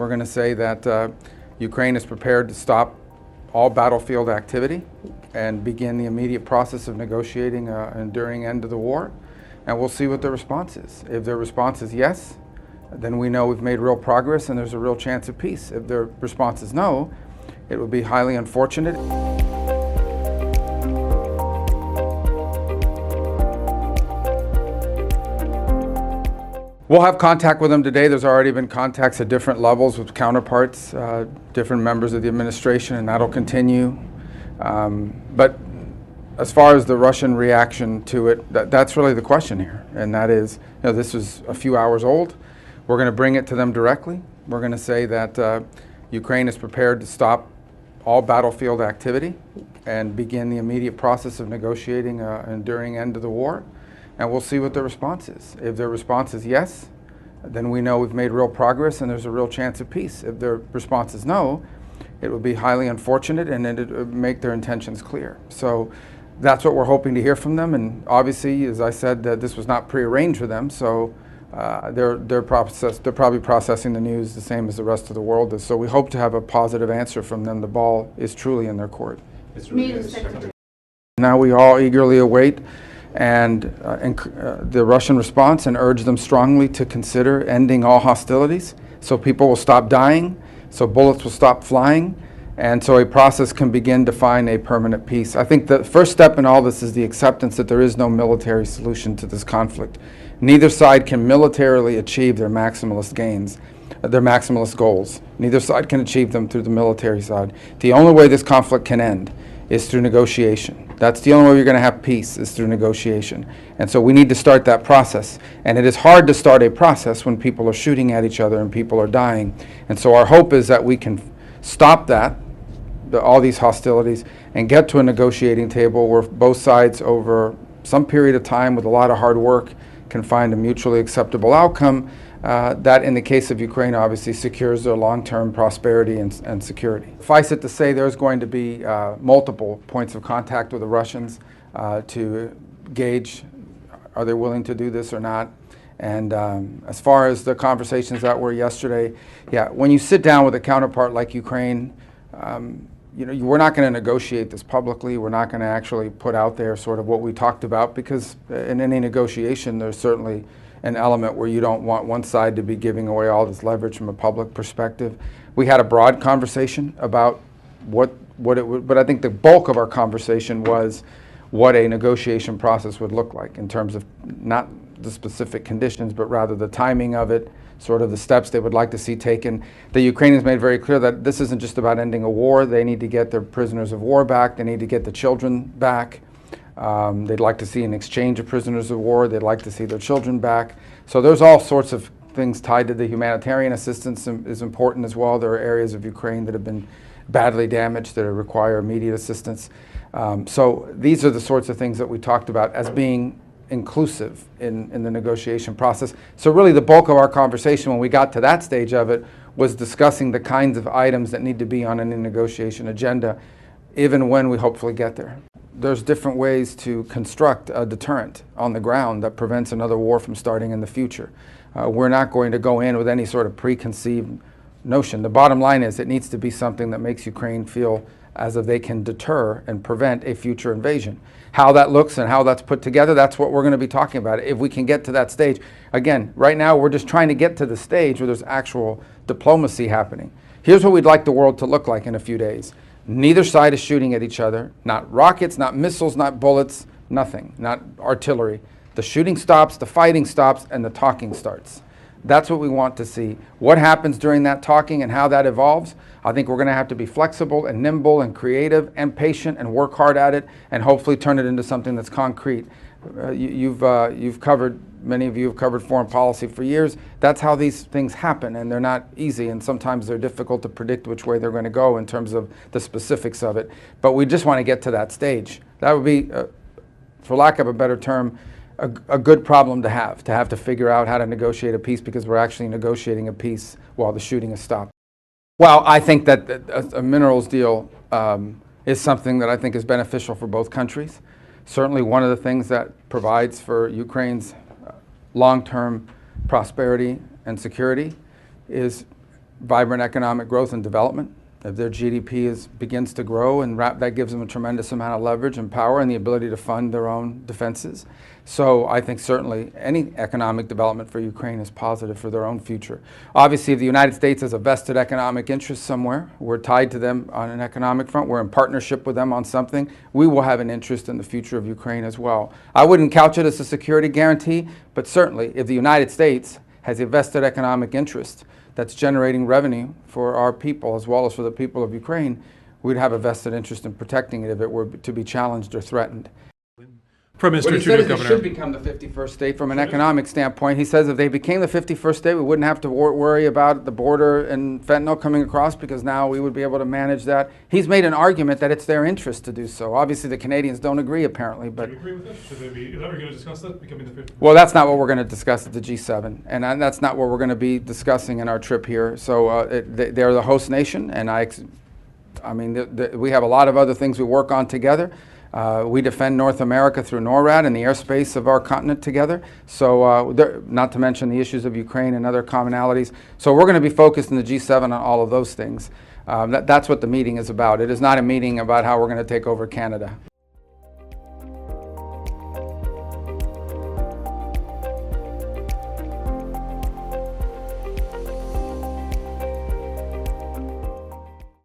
We're going to say that Ukraine is prepared to stop all battlefield activity and begin the immediate process of negotiating an enduring end to the war. And we'll see what their response is. If their response is yes, then we know we've made real progress and there's a real chance of peace. If their response is no, it would be highly unfortunate. We'll have contact with them today. There's already been contacts at different levels with counterparts, different members of the administration, and that'll continue. But as far as the Russian reaction to it, that's really the question here. And that is, this was a few hours old. We're going to bring it to them directly. We're going to say that Ukraine is prepared to stop all battlefield activity and begin the immediate process of negotiating an enduring end to the war. And we'll see what their response is. If their response is yes, then we know we've made real progress and there's a real chance of peace. If their response is no, it would be highly unfortunate and it would make their intentions clear. So that's what we're hoping to hear from them. And obviously, as I said, this was not prearranged for them. So they're probably processing the news the same as the rest of the world is. So we hope to have a positive answer from them. The ball is truly in their court. Now we all eagerly await the Russian response and urge them strongly to consider ending all hostilities so people will stop dying, so bullets will stop flying, and so a process can begin to find a permanent peace. I think the first step in all this is the acceptance that there is no military solution to this conflict. Neither side can militarily achieve their maximalist gains, their maximalist goals. Neither side can achieve them through the military side. The only way this conflict can end is through negotiation. That's the only way you're going to have peace, is through negotiation. And so we need to start that process. And it is hard to start a process when people are shooting at each other and people are dying. And so our hope is that we can stop that, all these hostilities, and get to a negotiating table where both sides, over some period of time with a lot of hard work, can find a mutually acceptable outcome that, in the case of Ukraine, obviously secures their long-term prosperity and security. Suffice it to say, there's going to be multiple points of contact with the Russians to gauge, are they willing to do this or not? And as far as the conversations that were yesterday, when you sit down with a counterpart like Ukraine, we're not going to negotiate this publicly. We're not going to actually put out there sort of what we talked about, because in any negotiation, there's certainly an element where you don't want one side to be giving away all this leverage from a public perspective. We had a broad conversation about what it would, but I think the bulk of our conversation was what a negotiation process would look like in terms of not the specific conditions, but rather the timing of it, sort of the steps they would like to see taken. The Ukrainians made very clear that this isn't just about ending a war. They need to get their prisoners of war back. They need to get the children back. They'd like to see an exchange of prisoners of war. They'd like to see their children back. So there's all sorts of things tied to the humanitarian assistance is important as well. There are areas of Ukraine that have been badly damaged that require immediate assistance. So these are the sorts of things that we talked about as being inclusive in the negotiation process. So really the bulk of our conversation when we got to that stage of it was discussing the kinds of items that need to be on any negotiation agenda, even when we hopefully get there. There's different ways to construct a deterrent on the ground that prevents another war from starting in the future. We're not going to go in with any sort of preconceived notion. The bottom line is it needs to be something that makes Ukraine feel as if they can deter and prevent a future invasion. How that looks and how that's put together, that's what we're going to be talking about. If we can get to that stage. Again, right now we're just trying to get to the stage where there's actual diplomacy happening. Here's what we'd like the world to look like in a few days. Neither side is shooting at each other. Not rockets, not missiles, not bullets, nothing, not artillery. The shooting stops, the fighting stops, and the talking starts. That's what we want to see. What happens during that talking and how that evolves, I think we're going to have to be flexible and nimble and creative and patient and work hard at it and hopefully turn it into something that's concrete. You've covered, many of you have covered foreign policy for years. That's how these things happen, and they're not easy, and sometimes they're difficult to predict which way they're going to go in terms of the specifics of it. But we just want to get to that stage. That would be, for lack of a better term, a good problem to have to figure out how to negotiate a peace, because we're actually negotiating a peace while the shooting is stopped. Well, I think that a minerals deal is something that I think is beneficial for both countries. Certainly one of the things that provides for Ukraine's long-term prosperity and security is vibrant economic growth and development. If their GDP begins to grow, and that gives them a tremendous amount of leverage and power and the ability to fund their own defenses. So I think certainly any economic development for Ukraine is positive for their own future. Obviously, if the United States has a vested economic interest somewhere, we're tied to them on an economic front, we're in partnership with them on something, we will have an interest in the future of Ukraine as well. I wouldn't couch it as a security guarantee, but certainly if the United States has a vested economic interest that's generating revenue for our people as well as for the people of Ukraine, we'd have a vested interest in protecting it if it were to be challenged or threatened. Prime Minister, What he said is it should become the 51st state from an economic standpoint. He says if they became the 51st state, we wouldn't have to worry about the border and fentanyl coming across, because now we would be able to manage that. He's made an argument that it's their interest to do so. Obviously, the Canadians don't agree, apparently. But do you agree with this? Should they be? Is that we're going to discuss that, becoming the 51st? Well, that's not what we're going to discuss at the G7, and that's not what we're going to be discussing in our trip here. So they're the host nation, and I mean, we have a lot of other things we work on together. We defend North America through NORAD and the airspace of our continent together. So not to mention the issues of Ukraine and other commonalities. So we're going to be focused in the G7 on all of those things. That's what the meeting is about. It is not a meeting about how we're going to take over Canada.